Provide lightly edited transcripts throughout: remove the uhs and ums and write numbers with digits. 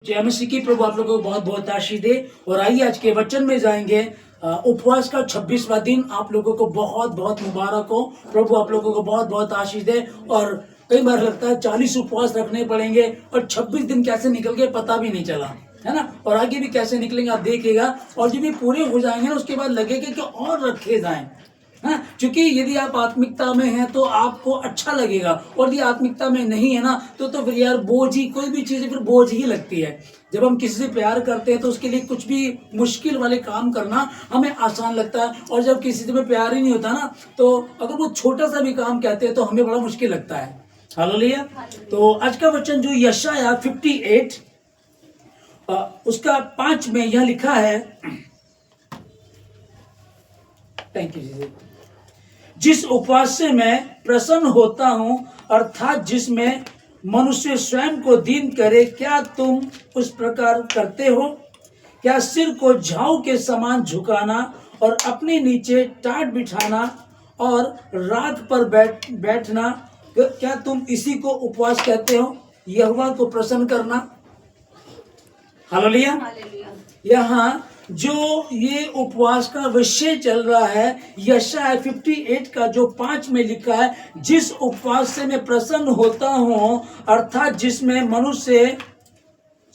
जय मसीह की। प्रभु आप लोगों को बहुत बहुत आशीष दे। और आइए आज के वचन में जाएंगे। उपवास का 26वां दिन आप लोगों को बहुत बहुत मुबारक हो। प्रभु आप लोगों को बहुत बहुत आशीष दे। और कई बार लगता है 40 उपवास रखने पड़ेंगे और 26 दिन कैसे निकल गए पता भी नहीं चला, है ना। और आगे भी कैसे निकलेंगे आप देखिएगा। और जब भी पूरे हो जाएंगे ना उसके बाद लगेगा कि और रखे जाएं, हाँ, क्योंकि यदि आप आत्मिकता में हैं तो आपको अच्छा लगेगा, और यदि आत्मिकता में नहीं है ना तो फिर यार बोझ ही, कोई भी चीज़ फिर बोझ ही लगती है। जब हम किसी से प्यार करते हैं तो उसके लिए कुछ भी मुश्किल वाले काम करना हमें आसान लगता है, और जब किसी से प्यार ही नहीं होता ना तो अगर वो छोटा सा भी काम कहते हैं तो हमें बड़ा मुश्किल लगता है। हालेलुया। तो आज का वचन जो यशाया 58 उसका 5 में यह लिखा है, थैंक यू जी। जिस उपवास से मैं प्रसन्न होता हूं, अर्थात जिसमें मनुष्य स्वयं को दीन करे, क्या तुम उस प्रकार करते हो? क्या सिर को झाऊ के समान झुकाना और अपने नीचे टाट बिठाना और राख पर बैठना, क्या तुम इसी को उपवास कहते हो? यहोवा को प्रसन्न करना। हालेलुया। यहाँ जो ये उपवास का विषय चल रहा है, यशाया 58 का जो 5 में लिखा है, जिस उपवास से मैं प्रसन्न होता हूं, अर्थात जिसमें मनुष्य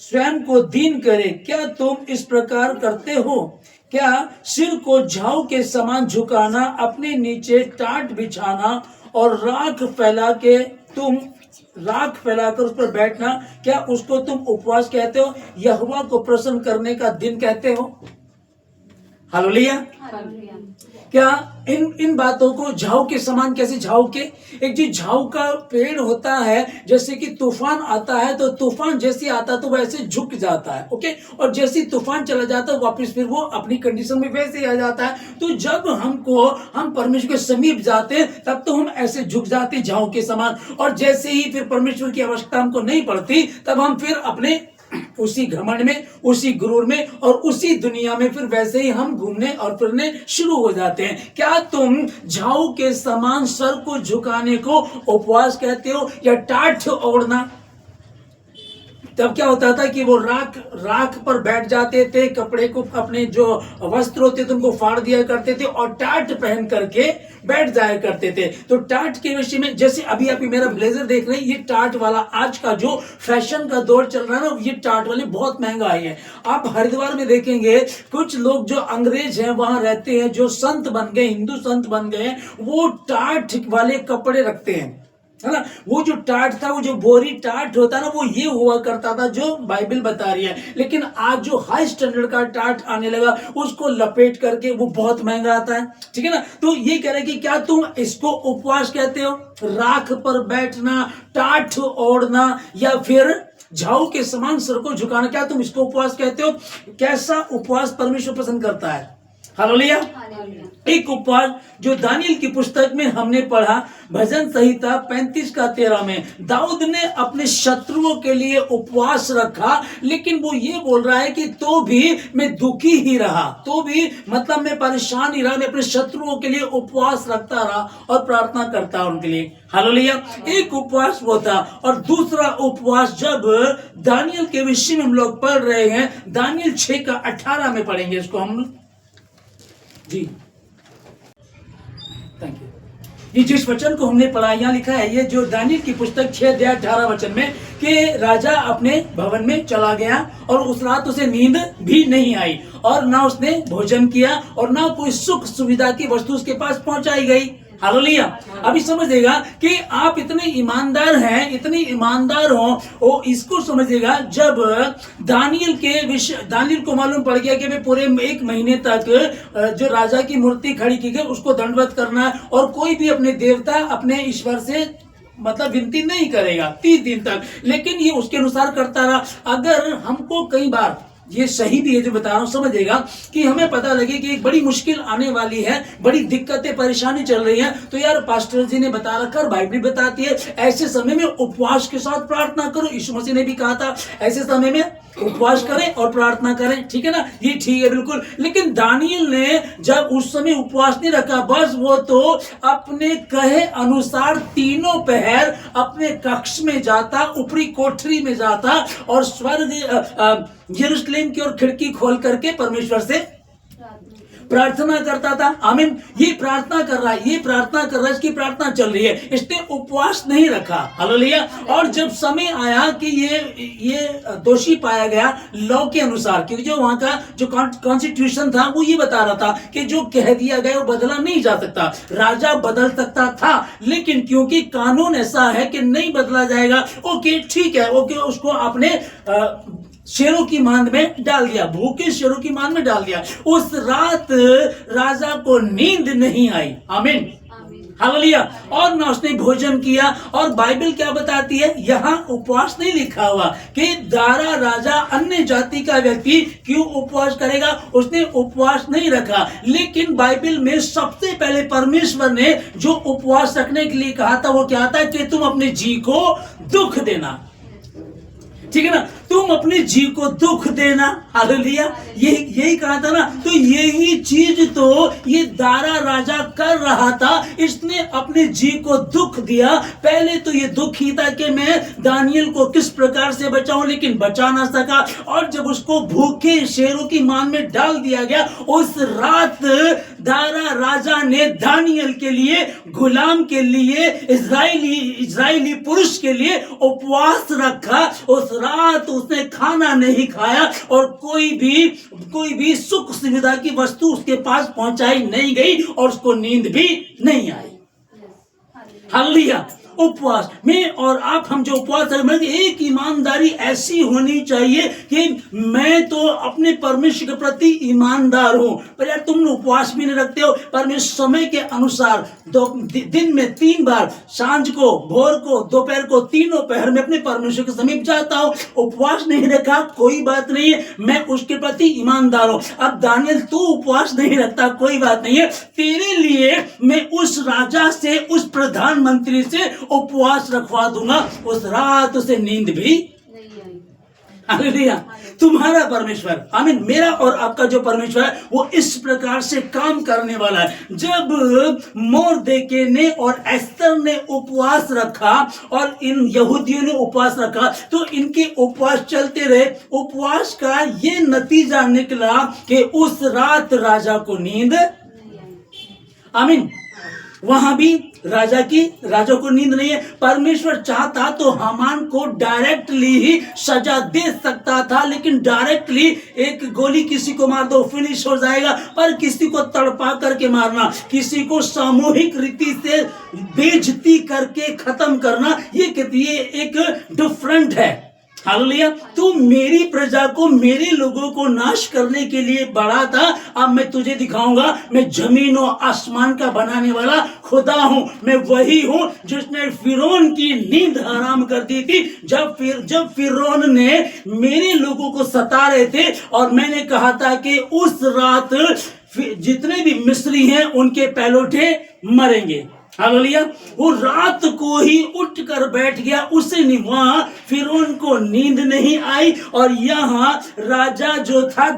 स्वयं को दीन करे, क्या तुम इस प्रकार करते हो? क्या सिर को झाऊ के समान झुकाना, अपने नीचे टाट बिछाना और राख फैलाकर उस पर बैठना, क्या उसको तुम उपवास कहते हो? यहोवा को प्रसन्न करने का दिन कहते हो? हालेलुया। क्या इन बातों को झाऊ के समान, कैसे झाऊ के? एक जी झाऊ का पेड़ होता है, जैसे कि तूफान आता है तो तूफान जैसे आता है तो वैसे झुक जाता है, ओके। और जैसे तूफान चला जाता है वापस फिर वो अपनी कंडीशन में वैसे ही आ जाता है। तो जब हम परमेश्वर के समीप जाते हैं तब तो हम ऐसे झुक जाते हैं झाऊ के समान, और जैसे ही फिर परमेश्वर की आवश्यकता हमको नहीं पड़ती तब हम फिर अपने उसी घमंड में, उसी गुरूर में और उसी दुनिया में फिर वैसे ही हम घूमने और फिरने शुरू हो जाते हैं। क्या तुम झाऊ के समान सर को झुकाने को उपवास कहते हो, या टाट ओढ़ना? तब क्या होता था कि वो राख पर बैठ जाते थे, कपड़े को, अपने जो वस्त्र होते थे उनको फाड़ दिया करते थे और टाट पहन करके बैठ जाया करते थे। तो टाट के विषय में, जैसे अभी आप मेरा ब्लेजर देख रहे हैं, ये टाट वाला आज का जो फैशन का दौर चल रहा है ना, ये टाट वाले बहुत महंगा आई है। आप हरिद्वार में देखेंगे कुछ लोग जो अंग्रेज हैं वहां रहते हैं, जो संत बन गए, हिंदू संत बन गए, वो टाट वाले कपड़े रखते हैं, है ना। वो जो टाट था, वो जो बोरी टाट होता ना, वो ये हुआ करता था जो बाइबल बता रही है। लेकिन आज जो हाई स्टैंडर्ड का टाट आने लगा, उसको लपेट करके वो बहुत महंगा आता है, ठीक है ना। तो ये कह रहे कि क्या तुम इसको उपवास कहते हो? राख पर बैठना, टाट ओढ़ना, या फिर झाऊ के समान सर को झुकाना, क्या तुम इसको उपवास कहते हो? कैसा उपवास परमेश्वर पसंद करता है? हालेलुया। एक उपवास जो दानियल की पुस्तक में हमने पढ़ा, भजन संहिता 35 का 13 में, दाऊद ने अपने शत्रुओं के लिए उपवास रखा, लेकिन वो ये बोल रहा है कि तो भी मैं दुखी ही रहा, तो भी मतलब मैं परेशान ही रहा, मैं अपने शत्रुओं के लिए उपवास रखता रहा और प्रार्थना करता उनके लिए। हालेलुया। एक उपवास वो था। और दूसरा उपवास जब दानियल के विषय में हम लोग पढ़ रहे हैं, दानियल 6 का 18 में पढ़ेंगे इसको हम जी। Thank you. ये जिस वचन को हमने पढ़ा, यहाँ लिखा है, ये जो दानियल की पुस्तक 6:18 वचन में, कि राजा अपने भवन में चला गया और उस रात उसे नींद भी नहीं आई, और ना उसने भोजन किया और ना कोई सुख सुविधा की वस्तु उसके पास पहुंचाई गई। हालेलुया। अभी समझिएगा कि आप इतने ईमानदार हैं, इतने ईमानदार हो, वो इसको समझिएगा। जब दानियल को मालूम पड़ गया कि मैं पूरे 1 महीने तक जो राजा की मूर्ति खड़ी की गई उसको दंडवत करना है, और कोई भी अपने देवता, अपने ईश्वर से मतलब विनती नहीं करेगा 30 दिन तक, लेकिन ये उसके अनुसार करता रहा। अगर हमको कई बार, ये सही भी है जो बता रहा हूं, समझेगा कि हमें पता लगे कि एक बड़ी मुश्किल आने वाली है, बड़ी दिक्कतें परेशानी चल रही है, तो यार पास्टर जी ने बता रखा, बाइबल बताती है, ऐसे समय में उपवास के साथ प्रार्थना करो। यीशु मसीह ने भी कहा था ऐसे समय में उपवास करें और प्रार्थना करें, ठीक है ना, ये ठीक है बिल्कुल। लेकिन दानियल ने जब उस समय उपवास नहीं रखा, बस वो तो अपने कहे अनुसार तीनों पहर अपने कक्ष में जाता, ऊपरी कोठरी में जाता और स्वर्ग यरूशलेम की ओर खिड़की खोल करके परमेश्वर से प्रार्थना करता था। आमीन। ये प्रार्थना कर रहा है, ये प्रार्थना कर रहा है, इसकी प्रार्थना चल रही है, इसने उपवास नहीं रखा। हालेलुया। और जब समय आया कि ये दोषी पाया गया लॉ के अनुसार, क्योंकि जो वहां का जो कॉन्स्टिट्यूशन था वो ये बता रहा था कि जो कह दिया गया वो बदला नहीं जा सकता। राजा बदल सकता था, लेकिन क्योंकि कानून ऐसा है कि नहीं बदला जाएगा, ओके ठीक है, ओके, उसको आपने शेरों की मांद में डाल दिया, भूखे शेरों की मांद में डाल दिया। उस रात राजा को नींद नहीं आई। आमीन, हालेलुया। और ना उसने भोजन किया। और बाइबल क्या बताती है, यहाँ उपवास नहीं लिखा हुआ कि दारा राजा अन्य जाति का व्यक्ति क्यों उपवास करेगा, उसने उपवास नहीं रखा। लेकिन बाइबल में सबसे पहले परमेश्वर ने जो उपवास रखने के लिए कहा था वो क्या था कि तुम अपने जी को दुख देना, ठीक है ना, तुम अपने जी को दुख देना। हालेलुया। यही कहा था ना। तो यही चीज तो ये दारा राजा कर रहा था, इसने अपने जी को दुख दिया। पहले तो ये दुख ही था कि मैं दानियल को किस प्रकार से बचाऊं, लेकिन बचा ना सका। और जब उसको भूखे शेरों की मान में डाल दिया गया, उस रात दारा राजा ने दानियल के लिए, गुलाम के लिए, इजरायली पुरुष के लिए उपवास रखा। उस रात उसने खाना नहीं खाया और कोई भी सुख सुविधा की वस्तु उसके पास पहुंचाई नहीं गई और उसको नींद भी नहीं आई। हालेलुया। उपवास में और आप, हम जो उपवास है, एक ईमानदारी ऐसी होनी चाहिए कि मैं तो अपने परमेश्वर के प्रति ईमानदार हूं। पर यार तुम उपवास भी नहीं रखते हो। पर मैं समय के अनुसार दिन में 3 बार, सांझ को, भोर को, दोपहर को, तीनों पहर में अपने परमेश्वर के समीप जाता हूं। उपवास नहीं रखा कोई बात नहीं है, मैं उसके प्रति ईमानदार हूं। अब दानियल तू उपवास नहीं रखता कोई बात नहीं है, तेरे लिए मैं उस राजा से, उस प्रधानमंत्री से उपवास रखवा दूंगा। उस रात उसे नींद भी नहीं आई। हालेलुया। तुम्हारा परमेश्वर, आमीन, मेरा और आपका जो परमेश्वर है वो इस प्रकार से काम करने वाला है। जब मोर्देके ने और एस्तर ने उपवास रखा और इन यहूदियों ने उपवास रखा, तो इनके उपवास चलते रहे। उपवास का ये नतीजा निकला कि उस रात राजा को नींद नहीं आई। आमीन। वहां भी राजा को नींद नहीं है। परमेश्वर चाहता तो हामान को डायरेक्टली ही सजा दे सकता था, लेकिन डायरेक्टली एक गोली किसी को मार दो फिनिश हो जाएगा। पर किसी को तड़पा करके मारना, किसी को सामूहिक रीति से बेइज्जती करके खत्म करना, ये एक डिफरेंट है। हालेलुया। तू मेरी प्रजा को, मेरे लोगों को नाश करने के लिए बढ़ा था। अब मैं तुझे दिखाऊंगा, मैं जमीन और आसमान का बनाने वाला खुदा हूं। मैं वही हूं जिसने फिरौन की नींद हराम कर दी थी। जब फिरौन ने मेरे लोगों को सता रहे थे और मैंने कहा था कि उस रात जितने भी मिस्री हैं उनके पहलौठे मरेंगे। हालेलुया। वो रात को ही उठ कर बैठ गया, उसे नहीं, वहां फिरौन को नींद नहीं आई। और यहाँ राजा जो था,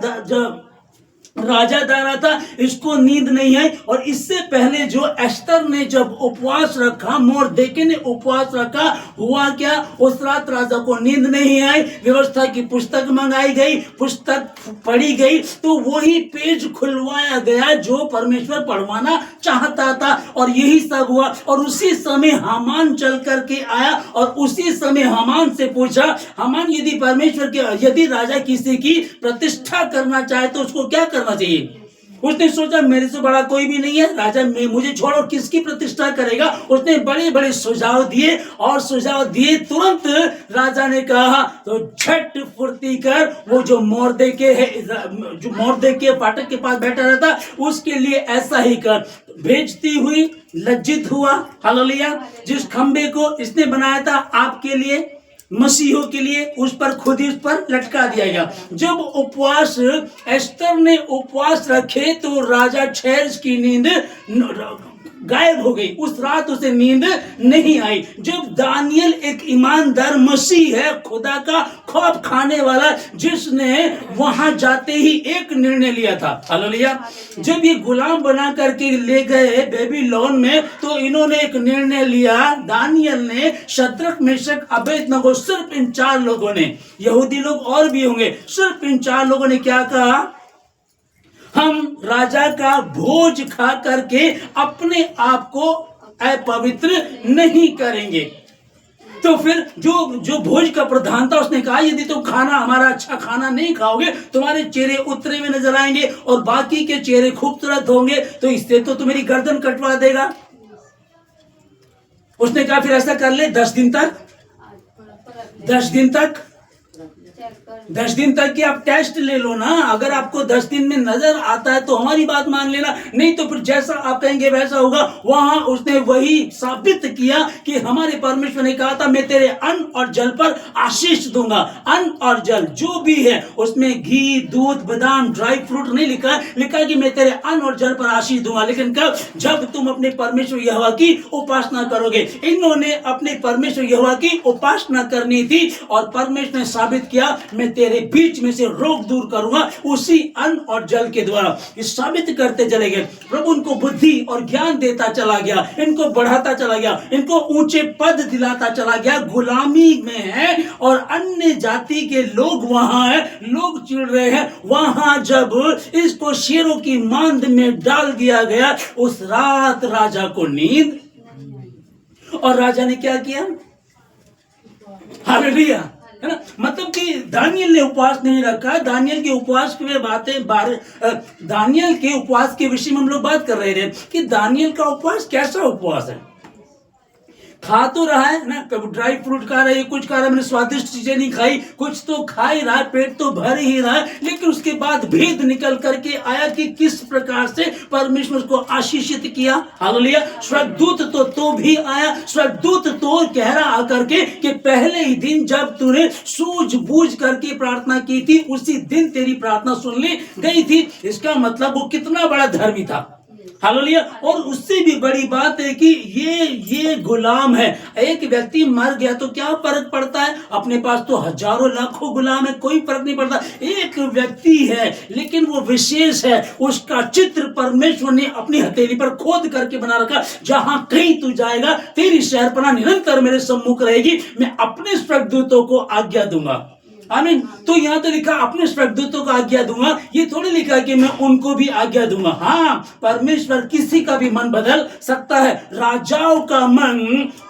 राजा दारा था, इसको नींद नहीं आई। और इससे पहले जो एस्तर ने जब उपवास रखा, मोर्देके ने उपवास रखा, हुआ क्या, उस रात राजा को नींद नहीं आई। व्यवस्था की पुस्तक मंगाई गई, पुस्तक पढ़ी गई, तो वही पेज खुलवाया गया जो परमेश्वर पढ़वाना चाहता था। और यही सब हुआ। और उसी समय हामान चल करके आया और उसी समय हामान से पूछा, हामान यदि राजा किसी की प्रतिष्ठा करना चाहे तो उसको क्या करना चाहिए? उसने सोचा मेरे से बड़ा कोई भी नहीं है, राजा मुझे छोड़ो किसकी प्रतिष्ठा करेगा। उसने बड़े बड़े सुझाव दिए और सुझाव दिए। तुरंत राजा ने कहा तो झट फुर्ती कर, वो जो मोर्देके फाटक के पास बैठा रहता, उसके लिए ऐसा ही कर। बेइज्जती हुई, लज्जित हुआ। हालेलुया। जिस खंबे को इसने बनाया था आपके लिए, मसीहों के लिए, उस पर लटका दिया गया। जब उपवास, एस्तर ने उपवास रखे तो राजा छैर्स की नींद गायब हो गई। उस रात उसे नींद नहीं आई। जब दानियल एक ईमानदार मसीह है, खुदा का खौफ खाने वाला, जिसने वहां जाते ही एक निर्णय लिया था। हालेलुया। जब ये गुलाम बना करके ले गए बेबीलोन में, तो इन्होंने एक निर्णय लिया। दानियल ने, शद्रक, मेशक, अबेदनगो, सिर्फ इन 4 लोगों ने, यहूदी लोग और भी होंगे, सिर्फ इन 4 लोगों ने क्या कहा? हम राजा का भोज खा करके अपने आप को अपवित्र नहीं करेंगे। तो फिर जो भोज का प्रधान था, उसने कहा यदि तुम खाना, हमारा अच्छा खाना नहीं खाओगे, तुम्हारे चेहरे उतरे हुए नजर आएंगे और बाकी के चेहरे खूबसूरत होंगे, तो इससे तो तुम्हारी गर्दन कटवा देगा। उसने कहा फिर ऐसा कर ले, 10 दिन तक 10 दिन तक की आप टेस्ट ले लो ना। अगर आपको 10 दिन में नजर आता है तो हमारी बात मान लेना, नहीं तो फिर जैसा आप कहेंगे वैसा होगा। वहां उसने वही साबित किया कि हमारे परमेश्वर ने कहा था, मैं तेरे अन्न और जल पर आशीष दूंगा। अन्न और जल जो भी है, उसमें घी, दूध, बादाम, ड्राई फ्रूट नहीं लिखा, लिखा कि मैं तेरे अन्न और जल पर आशीष दूंगा। लेकिन कब? जब तुम अपने परमेश्वर यहोवा की उपासना करोगे। इन्होंने अपने परमेश्वर यहोवा की उपासना करनी थी और परमेश्वर ने साबित किया, मैं तेरे बीच में से रोग दूर करूंगा उसी अन्न और जल के द्वारा। इस साबित करते चले गए। प्रभु उनको बुद्धि और ज्ञान देता चला गया, इनको बढ़ाता चला गया, इनको ऊंचे पद दिलाता चला गया। गुलामी में है और अन्य जाति के लोग वहां है, लोग चिढ़ रहे हैं। वहां जब इसको शेरों की मांद में डाल दिया गया, उस रात राजा को नींद, और राजा ने क्या किया? हालेलुया, है ना। मतलब कि दानियल ने उपवास नहीं रखा। दानियल के उपवास की दानियल के उपवास के विषय में हम लोग बात कर रहे थे कि दानियल का उपवास कैसा उपवास है। खा तो रहा है ना, कभी ड्राई फ्रूट खा रहा है, कुछ खा रहा है, मैंने स्वादिष्ट चीजें नहीं खाई, कुछ तो खा ही रहा है, पेट तो भर ही रहा है, लेकिन उसके बाद भेद निकल करके आया कि किस प्रकार से परमेश्वर को आशीषित किया। हालेलुया। स्वर्गदूत तो भी आया। स्वर्गदूत तो कह रहा आकर के कि पहले ही दिन जब तूने सूझबूझ करके प्रार्थना की थी, उसी दिन तेरी प्रार्थना सुन ली गई थी। इसका मतलब वो कितना बड़ा धर्मी था। हालेलुया। और उससे भी बड़ी बात है कि ये गुलाम है। एक व्यक्ति मर गया तो क्या फर्क पड़ता है? अपने पास तो हजारों लाखों गुलाम है, कोई फर्क नहीं पड़ता। एक व्यक्ति है लेकिन वो विशेष है। उसका चित्र परमेश्वर ने अपनी हथेली पर खोद करके बना रखा। जहां कहीं तू जाएगा, तेरी शहरपनाह निरंतर मेरे सम्मुख रहेगी। मैं अपने स्वर्गदूतों को आज्ञा दूंगा। आमीन। तो यहाँ तो लिखा अपने स्वर्गदूतों को आज्ञा दूंगा, ये थोड़ी लिखा कि मैं उनको भी आज्ञा दूंगा। हाँ, परमेश्वर किसी का भी मन बदल सकता है। राजाओं का मन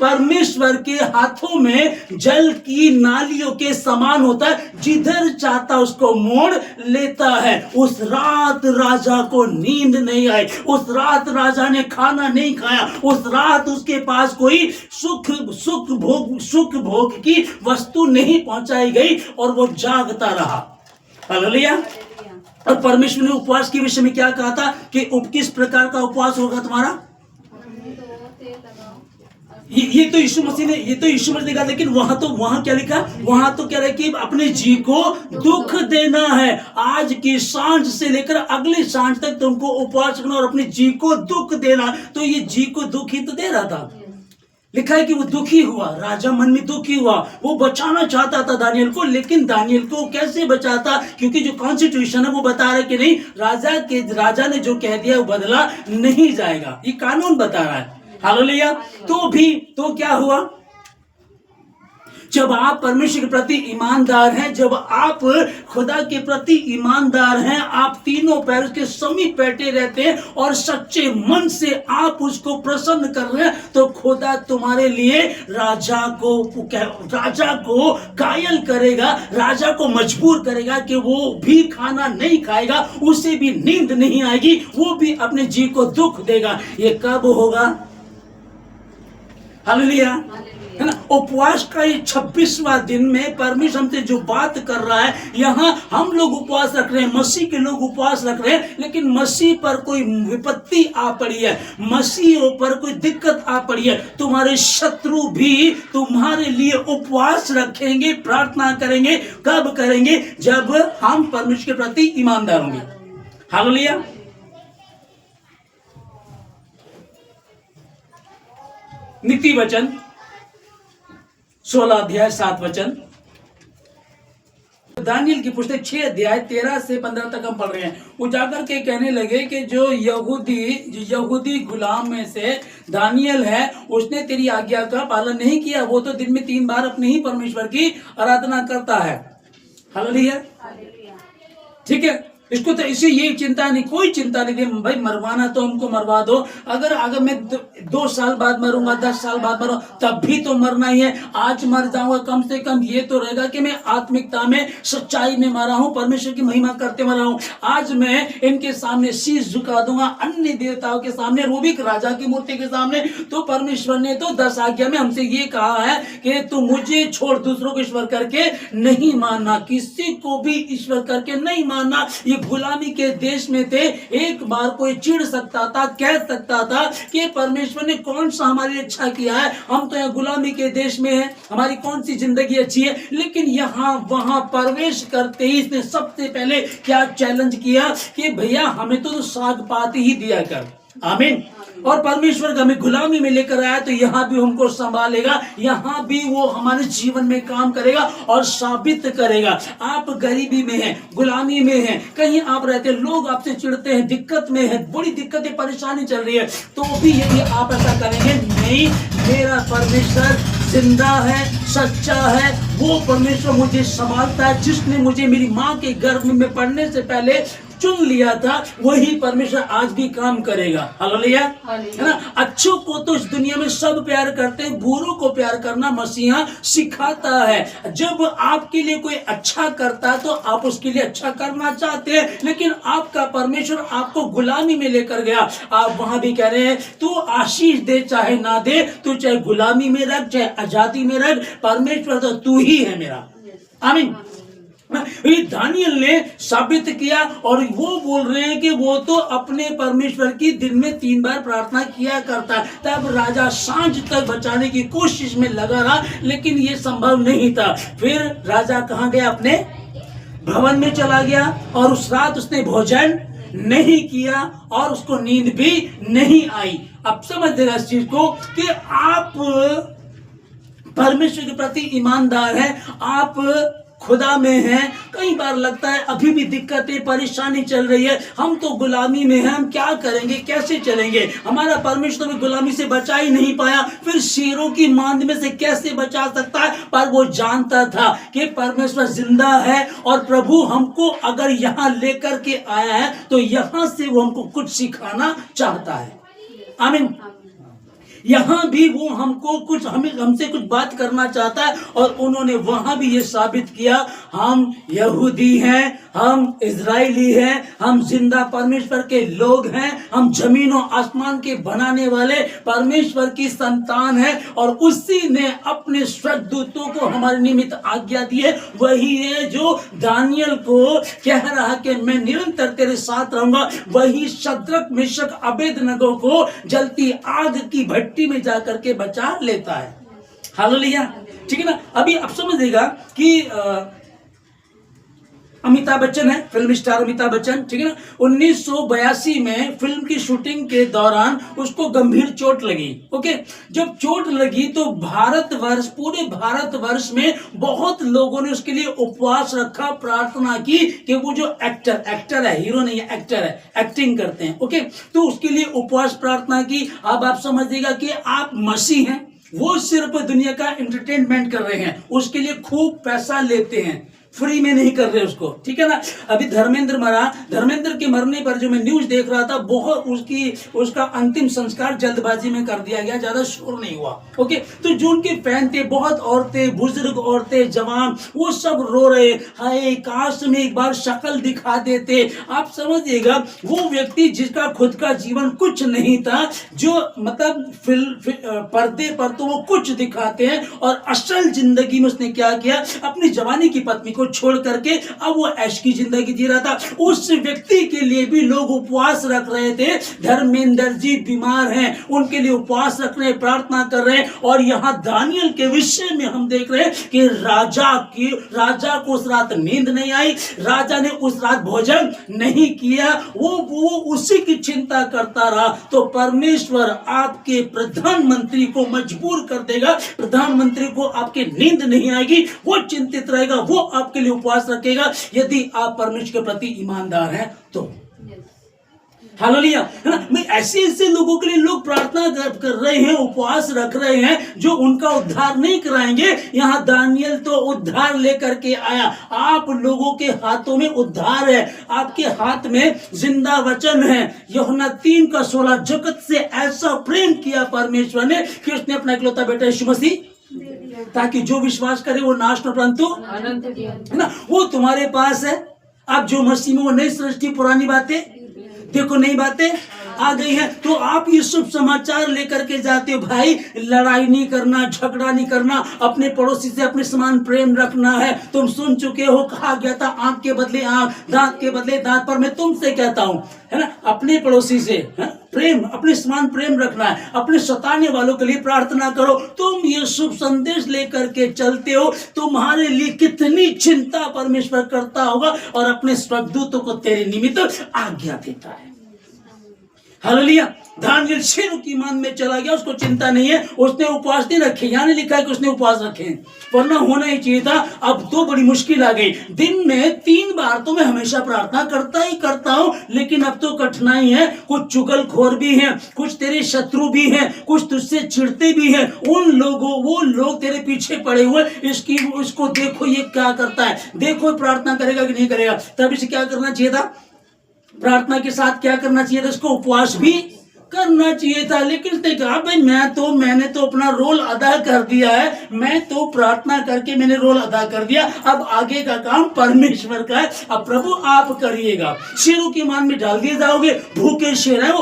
परमेश्वर के हाथों में जल की नालियों के समान होता है, जिधर चाहता उसको मोड़ लेता है। उस रात राजा को नींद नहीं आई, उस रात राजा ने खाना नहीं खाया, उस रात उसके पास कोई सुख भोग की वस्तु नहीं पहुंचाई गई और वो जागता रहा। हालेलुया। और परमेश्वर ने उपवास के विषय में क्या कहा था कि किस प्रकार का उपवास होगा तुम्हारा? ये तो यीशु मसीह ने कहा। लेकिन वहां क्या लिखा? वहां तो क्या है कि अपने जी को दुख देना है। आज की सांझ से लेकर अगली सांझ तक तुमको उपवास करना और अपने जी को दुख देना। तो ये जी को दुख ही तो दे रहा था। लिखा है कि वो दुखी हुआ, राजा मन में दुखी हुआ। वो बचाना चाहता था दानियल को, लेकिन दानियल को कैसे बचाता? क्योंकि जो कॉन्स्टिट्यूशन है वो बता रहा है कि नहीं, राजा ने जो कह दिया वो बदला नहीं जाएगा। ये कानून बता रहा है। हालेलुया। तो क्या हुआ? जब आप परमेश्वर के प्रति ईमानदार हैं, जब आप खुदा के प्रति ईमानदार हैं, आप तीनों पैरों के समीप बैठे रहते हैं और सच्चे मन से आप उसको प्रसन्न कर रहे हैं, तो खुदा तुम्हारे लिए राजा को कायल करेगा, राजा को मजबूर करेगा कि वो भी खाना नहीं खाएगा, उसे भी नींद नहीं आएगी, वो भी अपने जी को दुख देगा। ये कब होगा? हालेलुया, है ना। उपवास का ये 26वां दिन में परमेश्वर हमसे जो बात कर रहा है, यहाँ हम लोग उपवास रख रहे हैं, मसीह के लोग उपवास रख रहे हैं, लेकिन मसीह पर कोई विपत्ति आ पड़ी है, मसीह पर कोई दिक्कत आ पड़ी है, तुम्हारे शत्रु भी तुम्हारे लिए उपवास रखेंगे, प्रार्थना करेंगे। कब करेंगे? जब हम परमेश्वर के प्रति ईमानदार होंगे। हालेलुया। नीति वचन 16 अध्याय 7 वचन। दानियल की पुस्तक 6 अध्याय 13 से 15 तक हम पढ़ रहे हैं। वो जाकर के कहने लगे कि जो यहूदी गुलाम में से दानियल है, उसने तेरी आज्ञा का पालन नहीं किया। वो तो दिन में 3 बार अपने ही परमेश्वर की आराधना करता है। हालेलुया, ठीक है। इसको तो इसे यही चिंता नहीं, कोई चिंता नहीं थी भाई, मरवाना तो हमको मरवा दो। अगर मैं 2 साल बाद मरूंगा, 10 साल बाद मरूंगा, तब भी तो मरना ही है। आज मर जाऊंगा, कम से कम ये तो रहेगा कि मैं आत्मिकता में, सच्चाई में मरा हूं, परमेश्वर की महिमा करते मरा हूं। आज मैं इनके सामने शीश झुका दूंगा, अन्य देवताओं के सामने, रूबिक राजा की मूर्ति के सामने। तो परमेश्वर ने तो 10 आज्ञा में हमसे ये कहा है कि तू मुझे छोड़ दूसरों को ईश्वर करके नहीं मानना, किसी को भी ईश्वर करके नहीं मानना। गुलामी के देश में थे, एक बार कोई चिढ़ सकता था, कह सकता था कि परमेश्वर ने कौन सा हमारी अच्छा किया है, हम तो यहाँ गुलामी के देश में हैं, हमारी कौन सी जिंदगी अच्छी है। लेकिन यहाँ वहां प्रवेश करते ही इसने सबसे पहले क्या चैलेंज किया कि भैया हमें तो साग पात ही दिया कर। आमीन। और परमेश्वर का हमें गुलामी में लेकर आया तो यहाँ भी हमको संभालेगा, यहाँ भी वो हमारे जीवन में काम करेगा और साबित करेगा। आप गरीबी में हैं, गुलामी में हैं, कहीं आप रहते हैं, लोग आपसे चिढ़ते हैं, दिक्कत में है, बड़ी दिक्कतें परेशानी चल रही है, तो भी यदि आप ऐसा करेंगे, नहीं मेरा परमेश्वर जिंदा है, सच्चा है, वो परमेश्वर मुझे संभालता है, जिसने मुझे मेरी माँ के गर्भ में पड़ने से पहले चुन लिया था, वही परमेश्वर आज भी काम करेगा। हालेलुया, है ना। अच्छों को तो इस दुनिया में सब प्यार करते हैं, बुरों को प्यार करना मसीहा सिखाता है। जब आपके लिए कोई अच्छा करता है तो आप उसके लिए अच्छा करना चाहते हैं, लेकिन आपका परमेश्वर आपको गुलामी में लेकर गया। आप वहां भी कह रहे हैं तू आशीष दे चाहे ना दे, तू चाहे गुलामी में रख चाहे आजादी में रख, परमेश्वर तो तू ही है मेरा। आमीन। दानियल ने साबित किया और वो बोल रहे हैं कि वो तो अपने परमेश्वर की दिन में 3 बार प्रार्थना किया करता। तब राजा सांझ तक बचाने की कोशिश में लगा रहा, लेकिन ये संभव नहीं था। फिर राजा कहाँ गया? अपने भवन में चला गया और उस रात उसने भोजन नहीं किया और उसको नींद भी नहीं आई। अब समझ देगा इस चीज को कि आप परमेश्वर के प्रति ईमानदार हैं, आप खुदा में हैं। कई बार लगता है अभी भी दिक्कतें परेशानी चल रही है, हम तो गुलामी में हैं, हम क्या करेंगे, कैसे चलेंगे, हमारा परमेश्वर भी गुलामी से बचा ही नहीं पाया, फिर शेरों की मांद में से कैसे बचा सकता है। पर वो जानता था कि परमेश्वर जिंदा है और प्रभु हमको अगर यहाँ लेकर के आया है तो यहाँ से वो हमको कुछ सिखाना चाहता है। आमीन। यहाँ भी वो हमको कुछ हमसे कुछ बात करना चाहता है और उन्होंने वहां भी ये साबित किया, हम यहूदी हैं, हम इजरायली हैं, हम जिंदा परमेश्वर के लोग हैं, हम जमीन और आसमान के बनाने वाले परमेश्वर की संतान हैं। और उसी ने अपने स्वर्गदूतों को हमारे निमित्त आज्ञा दी है। वही है जो दानियल को कह रहा कि मैं निरंतर तेरे साथ रहूंगा। वही शद्रक मेशक अबेदनगो को जलती आग की भट्टी में जाकर के बचा लेता है। हालेलुया, ठीक है ना। अभी आप समझिएगा कि अमिताभ बच्चन है, फिल्म स्टार अमिताभ बच्चन, ठीक है ना। 1982 में फिल्म की शूटिंग के दौरान उसको गंभीर चोट लगी। ओके, जब चोट लगी तो पूरे भारतवर्ष में बहुत लोगों ने उसके लिए उपवास रखा, प्रार्थना की कि वो जो एक्टर है, हीरो नहीं है, एक्टर है, एक्टिंग करते हैं, ओके, तो उसके लिए उपवास प्रार्थना की। अब आप समझिएगा कि आप मसीह हैं, वो सिर्फ दुनिया का एंटरटेनमेंट कर रहे हैं, उसके लिए खूब पैसा लेते हैं, फ्री में नहीं कर रहे उसको, ठीक है ना। अभी धर्मेंद्र मरा, धर्मेंद्र के मरने पर जो मैं न्यूज देख रहा था, बहुत उसका अंतिम संस्कार जल्दबाजी में कर दिया गया, ज्यादा शोर नहीं हुआ। ओके, तो जो उनके फैन थे, बहुत औरतें, बुजुर्ग औरतें, जवान, वो सब रो रहे, हाय काश में एक बार शक्ल दिखा देते। आप समझिएगा वो व्यक्ति जिसका खुद का जीवन कुछ नहीं था, जो मतलब पर्दे पर तो वो कुछ दिखाते हैं और असल जिंदगी में उसने क्या किया, अपनी जवानी की पत्नी को छोड़ करके अब वो ऐश की जिंदगी जी रहा था। उस व्यक्ति के लिए भी लोग उपवास रख रहे थे। धर्मेंद्र जी बीमार हैं, उनके लिए उपवास रख रहे हैं, प्रार्थना कर रहे हैं। और यहाँ दानियल के विषय में हम देख रहे हैं कि राजा को उस रात नींद नहीं आई, राजा ने उस रात भोजन नहीं किया, वो उसी की चिंता करता रहा। तो परमेश्वर आपके प्रधानमंत्री को मजबूर कर देगा, प्रधानमंत्री को आपके नींद नहीं आएगी, वो चिंतित रहेगा, वो आपके लिए उपवास रखेगा, यदि आप परमेश्वर के प्रति ईमानदार हैं तो। हालेलुया, है ना। मैं ऐसे लोगों के लिए लोग प्रार्थना कर रहे हैं, उपवास रख रहे हैं, जो उनका उद्धार नहीं कराएंगे। यहाँ दानियल तो उद्धार लेकर के आया। आप लोगों के हाथों में उद्धार है, आपके हाथ में जिंदा वचन है। यूहन्ना 3:16, जगत से ऐसा प्रेम किया परमेश्वर ने कि उसने अपना इकलौता बेटा यीशु मसीह, ताकि जो विश्वास करे वो नाश न परंतु अनंत, है ना। वो तुम्हारे पास है। आप जो मसीह में, वो नई सृष्टि, पुरानी बातें देखो, नई बातें आ गई है। तो आप ये शुभ समाचार लेकर के जाते हो, भाई लड़ाई नहीं करना, झगड़ा नहीं करना, अपने पड़ोसी से अपने समान प्रेम रखना है। तुम सुन चुके हो, कहा गया था आंख के बदले आंख, दांत के बदले दांत। पर मैं तुमसे कहता हूं, है ना, अपने पड़ोसी से प्रेम, अपने समान प्रेम रखना है। अपने सताने वालों के लिए प्रार्थना करो। तुम ये शुभ संदेश लेकर के चलते हो, तुम्हारे लिए कितनी चिंता परमेश्वर करता होगा और अपने स्वर्गदूतों को तेरे निमित्त आज्ञा देता है। हालेलुया। दानियल शेरों की मान में चला गया, उसको चिंता नहीं है, उसने उपवास नहीं रखे। यहाँ नहीं लिखा है कि उसने उपवास रखे, वरना होना ही चाहिए था। अब तो बड़ी मुश्किल आ गई। दिन में 3 बार तो मैं हमेशा प्रार्थना करता हूँ, लेकिन अब तो कठिनाई है। कुछ चुगलखोर भी हैं, कुछ तेरे शत्रु भी हैं, कुछ तुझसे चिढ़ते भी हैं। वो लोग तेरे पीछे पड़े हुए, इसको देखो ये क्या करता है, देखो प्रार्थना करेगा कि नहीं करेगा। तब इसे क्या करना चाहिए था? प्रार्थना के साथ क्या करना चाहिए था? इसको उपवास भी करना चाहिए था। लेकिन उसने कहा भाई मैंने तो अपना रोल अदा कर दिया है, मैं तो प्रार्थना करके मैंने रोल अदा कर दिया, अब आगे का काम परमेश्वर का है। अब प्रभु आप करिएगा। शेरों की मान में डाल दिए जाओगे। भूखे शेर है वो,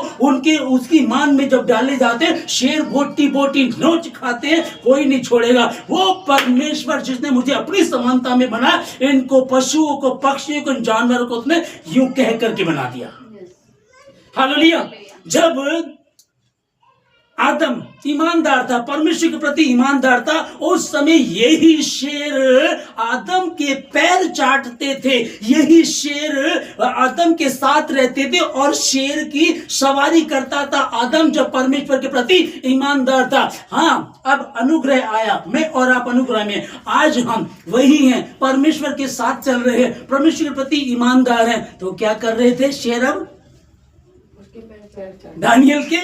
उसकी मान में जब डाले जाते हैं, शेर बोटी बोटी नोच खाते हैं, कोई नहीं छोड़ेगा। वो परमेश्वर जिसने मुझे अपनी समानता में बना, इनको पशुओं को, पक्षियों को, जानवरों को उसने यूं कह करके बना दिया। हालेलुया। जब आदम ईमानदार था, परमेश्वर के प्रति ईमानदार था, उस समय यही शेर आदम के पैर चाटते थे, यही शेर आदम के साथ रहते थे और शेर की सवारी करता था आदम, जब परमेश्वर के प्रति ईमानदार था। हाँ, अब अनुग्रह आया, मैं और आप अनुग्रह में, आज हम वही हैं, परमेश्वर के साथ चल रहे हैं, परमेश्वर के प्रति ईमानदार हैं। तो क्या कर रहे थे शेर? अब दानियल के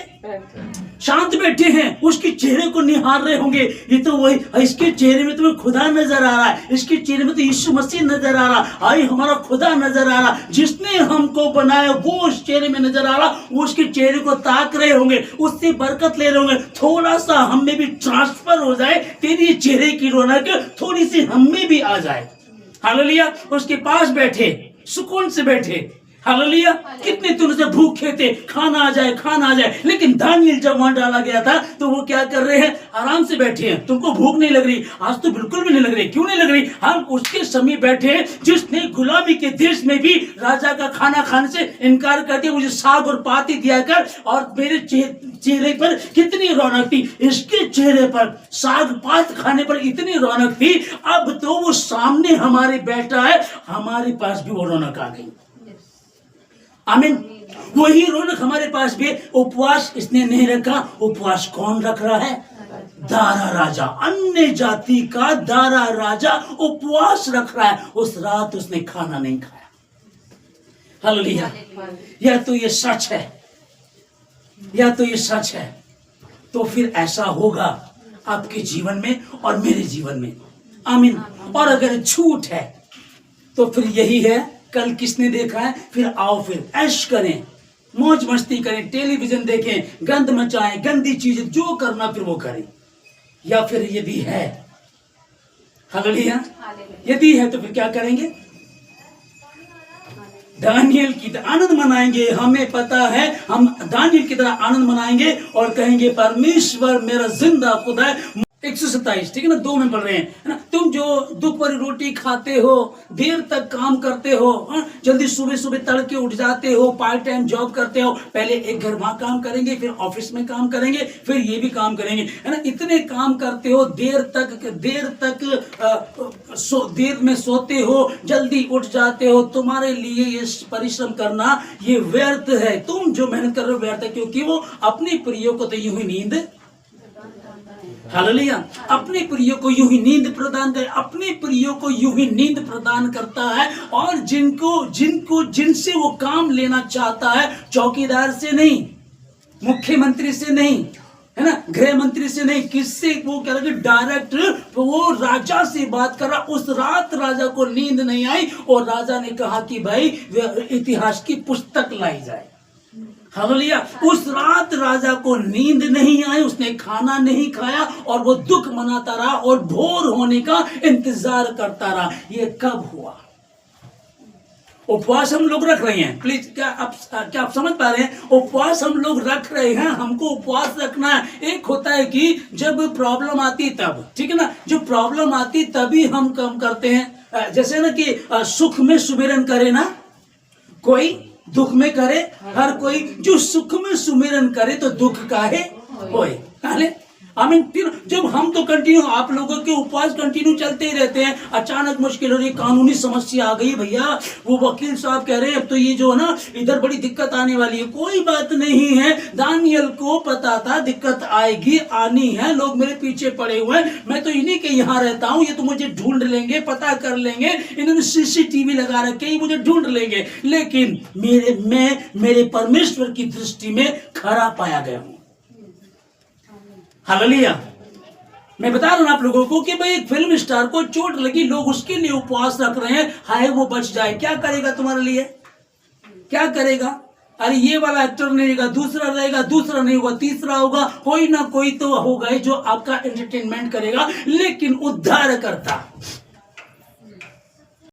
शांत बैठे हैं, उसके चेहरे को निहार रहे होंगे। ये तो वही, इसके चेहरे में तुम्हें खुदा नजर आ रहा है, इसके चेहरे में तो यीशु मसीह नजर आ रहा, आई हमारा खुदा नजर आ रहा, जिसने हमको बनाया वो उस चेहरे में नजर आ रहा। वो उसके चेहरे को ताक रहे होंगे, उससे बरकत ले रहे होंगे। थोड़ा सा हम में भी ट्रांसफर हो जाए, तेरी चेहरे की रौनक थोड़ी सी हम में भी आ जाए। हालेलुया। उसके पास बैठे, सुकून से बैठे। हालेलुया। कितने तुम से भूखे थे, खाना आ जाए। लेकिन दानियल जब वहां डाला गया था, तो वो क्या कर रहे हैं? आराम से बैठे हैं। तुमको भूख नहीं लग रही? आज तो बिल्कुल भी नहीं लग रही। क्यों नहीं लग रही? हम उसके समय बैठे हैं जिसने गुलामी के देश में भी राजा का खाना खाने से इनकार कर दिया। मुझे साग और पाती दिया कर, और मेरे चेहरे पर कितनी रौनक थी, इसके चेहरे पर साग पात खाने पर इतनी रौनक थी। अब तो वो सामने हमारे बैठा है, हमारे पास भी वो रौनक आ गई। आमीन। वही रौनक हमारे पास भी। उपवास इसने नहीं रखा। उपवास कौन रख रहा है? दारा राजा, अन्य जाति का दारा राजा उपवास रख रहा है। उस रात उसने खाना नहीं खाया। हालेलुया। या तो ये सच है, या तो ये सच है, तो फिर ऐसा होगा आपके जीवन में और मेरे जीवन में। आमीन। और अगर झूठ है तो फिर यही है, कल किसने देखा है? फिर आओ, फिर ऐश करें, मौज मस्ती करें, टेलीविजन देखें, गंद मचाएं, गंदी चीजें जो करना फिर वो करें। या फिर यदि है, हालेलुया, यदि है तो फिर क्या करेंगे? दानियल की तरह आनंद मनाएंगे। हमें पता है, हम दानियल की तरह आनंद मनाएंगे और कहेंगे परमेश्वर मेरा जिंदा खुदा है। 127, ठीक है ना, 2 में पढ़ रहे हैं, है ना। तुम जो दुख भरी रोटी खाते हो, देर तक काम करते हो, जल्दी सुबह सुबह तड़के उठ जाते हो, पार्ट टाइम जॉब करते हो, पहले एक घर वहां काम करेंगे, फिर ऑफिस में काम करेंगे, फिर ये भी काम करेंगे, है ना, इतने काम करते हो, देर तक देर में सोते हो, जल्दी उठ जाते हो, तुम्हारे लिए ये परिश्रम करना ये व्यर्थ है, तुम जो मेहनत कर रहे हो व्यर्थ है, क्योंकि वो अपनी प्रियो को तो यूं ही नींद, हालेलुया, अपने प्रियो को यूं ही नींद प्रदान करे, अपने प्रियो को यूं ही नींद प्रदान करता है, और जिनसे वो काम लेना चाहता है, चौकीदार से नहीं, मुख्यमंत्री से नहीं, है ना, गृह मंत्री से नहीं, किससे वो कह रहा है, डायरेक्ट वो राजा से बात कर रहा। उस रात राजा को नींद नहीं आई और राजा ने कहा कि भाई इतिहास की पुस्तक लाई जाए। हालेलुया, उस रात राजा को नींद नहीं आई, उसने खाना नहीं खाया और वो दुख मनाता रहा और भोर होने का इंतजार करता रहा। ये कब हुआ? उपवास हम लोग रख रहे हैं, प्लीज क्या आप समझ पा रहे हैं? उपवास हम लोग रख रहे हैं, हमको उपवास रखना है। एक होता है कि जब प्रॉब्लम आती तब, ठीक है ना, जो प्रॉब्लम आती तभी हम काम करते हैं। जैसे ना कि सुख में सुमिरन करे ना कोई, दुख में करे हर कोई, जो सुख में सुमिरन करे तो दुख काहे होए। आमीन। फिर जब हम तो कंटिन्यू, आप लोगों के उपवास कंटिन्यू चलते ही रहते हैं, अचानक मुश्किल हो रही, कानूनी समस्या आ गई भैया, वो वकील साहब कह रहे हैं अब तो ये जो है ना इधर बड़ी दिक्कत आने वाली है। कोई बात नहीं है, दानियल को पता था दिक्कत आएगी, आनी है, लोग मेरे पीछे पड़े हुए हैं, मैं तो इन्हीं के यहाँ रहता हूँ, ये तो मुझे ढूंढ लेंगे, पता कर लेंगे, इन्होंने सीसीटीवी लगा रखे, ये मुझे ढूंढ लेंगे, लेकिन मेरे परमेश्वर की दृष्टि में खरा पाया गया हूँ। हालेलुया। मैं बता रहा हूं आप लोगों को कि भाई एक फिल्म स्टार को चोट लगी, लोग उसके लिए उपवास रख रहे हैं, हाय वो बच जाए। क्या करेगा तुम्हारे लिए? क्या करेगा? अरे ये वाला एक्टर नहीं रहेगा, दूसरा रहेगा, दूसरा नहीं होगा, तीसरा होगा, कोई ना कोई तो होगा जो आपका एंटरटेनमेंट करेगा। लेकिन उद्धार करता